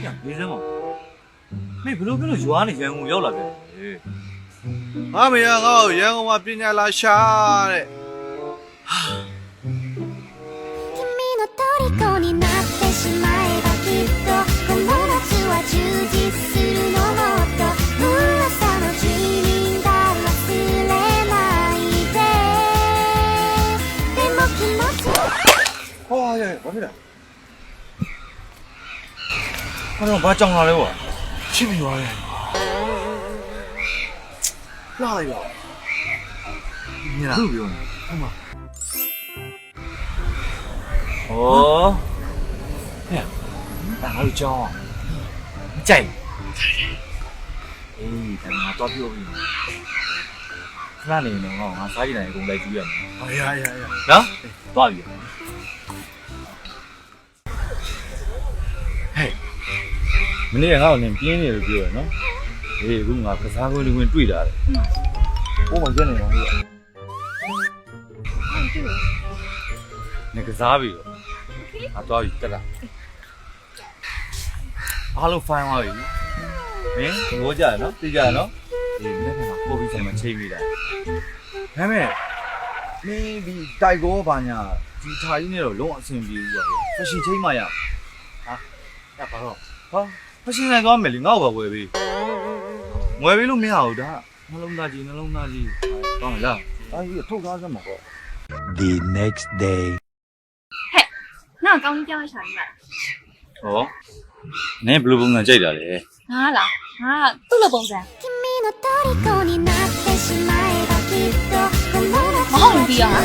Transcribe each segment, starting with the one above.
呀，没人嘛，没不露不露就俺的员工要了呗。俺们员工员工嘛比人家拉下嘞。虜になってしまえばきっとこの夏は充実するのもっと噂の住人だ忘れないででも気持ち哇呀，我没了，我怎么把涨上来我？气没完嘞，拉了一个，你呢？不用。干嘛？哦，哎呀，那还有姜啊？在。哎，咱们多标兵。那你能哦？俺啥人来公来住院？哎呀呀呀！啊？多远？嘿，မနေ့ကငါ့ကိုနင်ပြင်းနေလို့ပြောရနော်။အေးအခုငါကစားကွင်းလေးဝင်တွေ့တာလေ။ဘိုးမကျနေတော့ဘူး။နင်ကစားပြီတော့။ငါသွားပြီတက်လာ။အားလုံးဖိုင်းသွားပြီ။မင်းသဘောကျရနော်။သိကြရနော်။အေးမနေ့ကငါကိုပြီးဆိုင်မှာချိန်မိတာ။ဒါပေမဲ့မင်းဒီတိုက်ကောဘာညာဒီထားကြီးနဲ့တော့လုံးဝအဆင်ပြေဘူးပါဗျ။ဖရှင်ချိန်မှရ။ဟာ။အဲ့ဘာတော့ဟာဖရှင်နိုင်သွားမယ်လေငါ့ကိုပဲဝယ်ပေး။ဝယ်ပေးလို့မရဘူးဒါနှလုံးသားကြီးကောင်းလား။အားကြီးထုတ်သားစမ်းမှာပေါ့ The next day. ငါကောင်းကြီးပြောင်းရှာနေမှာ ။ဟော။နင်ဘယ်လိုပုံစံကြိုက်တာလဲ ငါလားငါသူ့လိုပုံစံ君の虜になってしまえばきっとこのမဟုတ်ဘူးပြီးရမှာ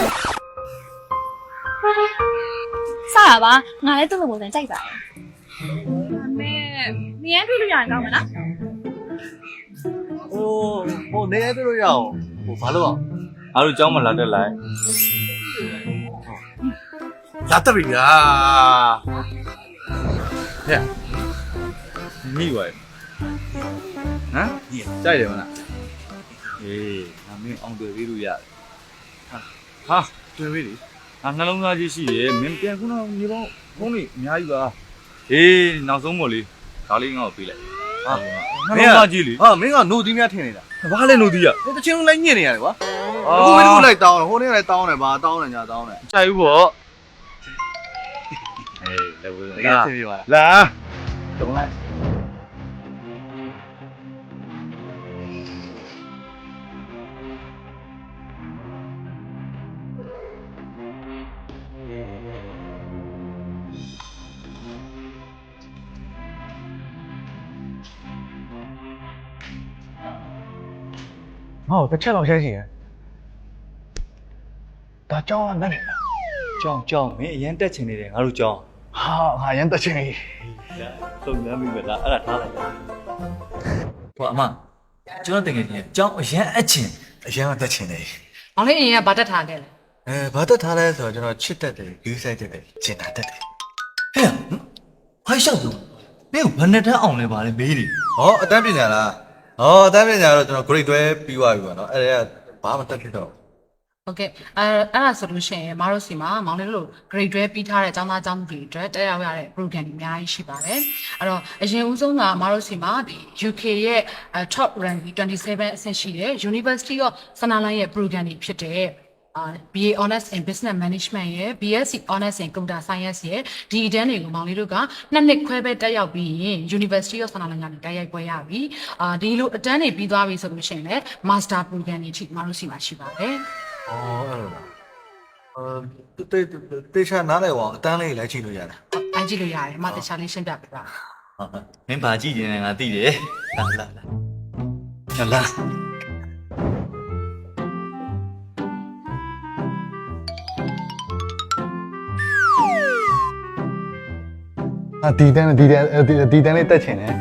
စရပါငါလည်းသူ့လိုပုံစံကြိုက်ပါတယ်မင်းတွေ့လို့ရရင်ကောင်းမလား 哦，哦，你还对了呀？我发了吧？ ။အားလုံးကြောင်းမလာတက်လိုက် 拉得比啊！။ဟဲ့။မိဝယ်။ဟမ်။ကြိုက်တယ်မလား။အေးငါမင်းအောင်တွေ့ပေးလို့ရတယ်။ဟာ对不对？ ငါနှလုံးသားကြီးရှိတယ်မင်းပြန်ခုနမြေပေါင်းဖုန်းလေးအများကြီးပါ။အေးနောက်ဆုံးမို့လေဒါလေးငါ့ကိုပေးလိုက်။ဟာနှလုံးသားကြီးလေ 啊，没个努力面听的啦， ။ဘာလဲလို့သိရ 你这青龙来念的呀，哇！我没都来当了，我那来当了吧，当了人家当了。 ။ကြိုက်ဘူးပေါ့။အေးလည်းဘူး 你 လား 看这边吧， ။လာ။တုံးလိုက် 哦，这车老先生，他叫俺那里了， ကြောင်းမင်းအရင်တက်ချင်နေတယ်ငါတို့ကြောင်း 好，俺人得钱哩。 သုံးများမိပဲလားအဲ့ဒါထားလိုက်ဟိုအမကျွန်တော်တကယ်ကြီးကြောင်းအရင်အချင်း 人得钱哩。 ။မောင်လေးအရင်ကဗတ်တက်ထားခဲ့လေ ဘာတက်ထားလဲဆိုတော့ကျွန်တော်ချစ်တတ်တယ်ယူဆိုင်တတ်တယ်ကျင်နာတတ်တယ် ဟဲ့ဟိုက်ရှောက်ဘူးမင်းဘယ်နဲ့တန်းအောင်လဲပါလဲမေးနေ ဟောအတန်းပညာလားဟောအတန်းပညာတော့ကျွန်တော် grade 12ပြီးသွားပြီပေါ့နော်အဲ့ဒါကဘာမှတက်ဖြစ်တော့ ။ဟုတ်ကဲ့။အဲ့ဒါဆိုလို့ရှိရင်မတို့စီမှာမောင်လေးတို့ grade 12ပြီးထားတဲ့ကျောင်းသားကျောင်းသူတွေအတွက်တက်ရောက်ရတဲ့ program တွေအများကြီးရှိပါတယ်။အဲ့တော့အရင်ဦးဆုံးကမတို့စီမှာဒီ UK ရဲ့ top rank 27အဆင့်ရှိတဲ့ University of Sunderland ရဲ့ program တွေဖြစ်တဲ့BA Honors in Business Management ရဲ့ BSc Honors in Computer Science ရဲ့ဒီအတန်းတွေကိုမောင်လေးတို့ကနှစ်နှစ်ခွဲပဲတက်ရောက်ပြီးရင် University of Sunderland ကနေတက်ရောက်ပွဲရပြီဒီလိုအတန်းတွေပြီးသွားပြီဆိုလို့ရှိရင်လည်း Master Program တွေထိမောင်တို့စီမှာရှိပါတယ် ဟောအဲ့လိုလားတေချာနားလဲဝအောင်အတန်းလေးလိုက်ချိန်လို့ရတယ် အားကြည့်လို့ရတယ်မတခြားလေးရှင်းပြပေးပါ မင်းဘာကြည့်နေလဲငါသိတယ်လာလာလာ ဒီတန်းလေးတက်ချင်တယ်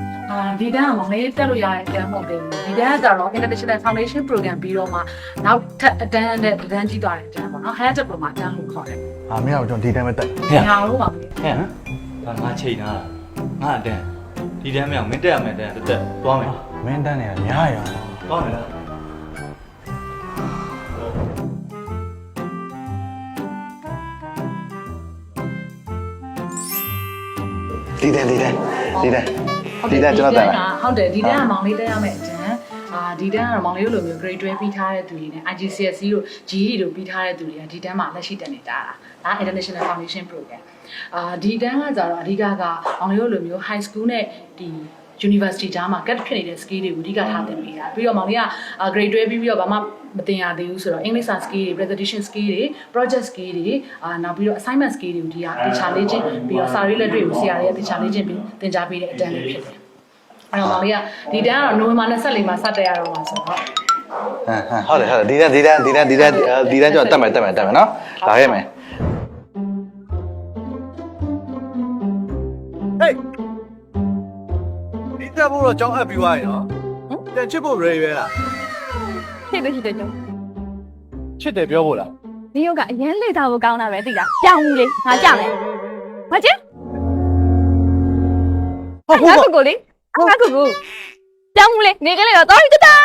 ဒီတန်းကမောင်လေးတက်လို့ရတဲ့အတန်းမဟုတ်သေးဘူးဒီတန်းကကြတော့ International Foundation Program ပြီးတော့မှနောက်ထပ်အတန်းနဲ့အတန်းကြီးသွားတဲ့အတန်းပေါ့နော် Higher Diploma အတန်းလို့ခေါ်တယ် ဟာမင်းအောင်ကျွန်တော်ဒီတန်းပဲတက် ဟဲ့ ညာလို့ပါမေး ဟဲ့ဒါငါချိန်တာငါအတန်းဒီတန်းမအောင်မင်းတက်ရမယ်တန်းတက်သွားမယ် မင်းတန်းနေရများရ သွားမယ်လား ဒီတန်း ဩ ဒီတန်းကျွန်တော်တက်မယ် ဟုတ်တယ်ဒီတန်းကမောင်လေးတက်ရမယ်အကျန်ဒီတန်းကတော့မောင်လေးတို့လိုမျိုး grade 12ပြီးထားတဲ့သူတွေနဲ့ IGCSE တို့ GE တို့ပြီးထားတဲ့သူတွေကဒီတန်းမှာလက်ရှိတက်နေတာဒါ International Foundation Program ဒီတန်းကကြတော့အဓိကကမောင်လေးတို့လိုမျိုး high school နဲ့ဒီ university ကြားမှာ gap ဖြစ်နေတဲ့ skill တွေကိုအဓိကထားသင်ပေးတာပြီးတော့မောင်လေးက grade 12ပြီးတော့ဘာမှမသင်ရသေးဘူးဆိုတော့ English skill တွေ presentation skill တွေ project skill တွေနောက်ပြီးတော့ assignment skill တွေကိုဒီဟာ teacher လေးချင်းပြီးတော့စာရေးလက်တွေ့ကိုဆရာတွေက teacher လေးချင်းပြီးသင်ကြားပေးတဲ့အတန်းလေးဖြစ်တယ်အဲ့တော့မောင်လေးကဒီတန်းကတော့နိုဝင်ဘာ24မှာစတက်ရတော့မှာဆိုတော့ဟုတ်တယ်ဒီတန်းကျွန်တော်တက်မယ်နော်လာခဲ့မယ်ဟေးဒီတက်ဖို့တော့ကြောင်းအပ်ပြီးသွားရင်နော်ပြန်ချစ်ဖို့ ready ပဲလား ဖြစ်တယ်ကျုံ ချစ်တယ်ပြောဖို့လား ဒီရုပ်ကအရင်လေ့ထားဖို့ကောင်းတာပဲသိလားပြောင်းဦးလေငါကြမယ်မကျင်းငါကိုလေငါကိုပြောင်းဦးလေနေကလေးတော့တော်ပြီတတာ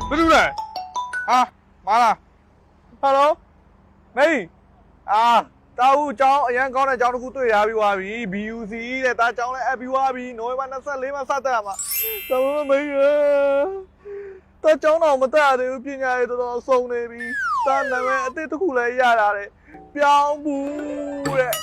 ဘယ်လိုလဲမာလာဟယ်လိုမေးတာဦးကျောင်းအရန်ကောင်းတဲ့ကျောင်းတစ်ခုတွေ့ရပြီးသွားပြီ BUC တဲ့ဒါကျောင်းလည်းအပ်ပြီးသွားပြီနိုဝင်ဘာ24မှာစတက်ရမှာသမမေးတာကျောင်းတော့မတက်ရသေးဘူးပညာရေးတော်တော်ဆုံးနေပြီတာနာမည်အသစ်တစ်ခုလည်းရတာတဲ့ပြောင်းဘူးတဲ့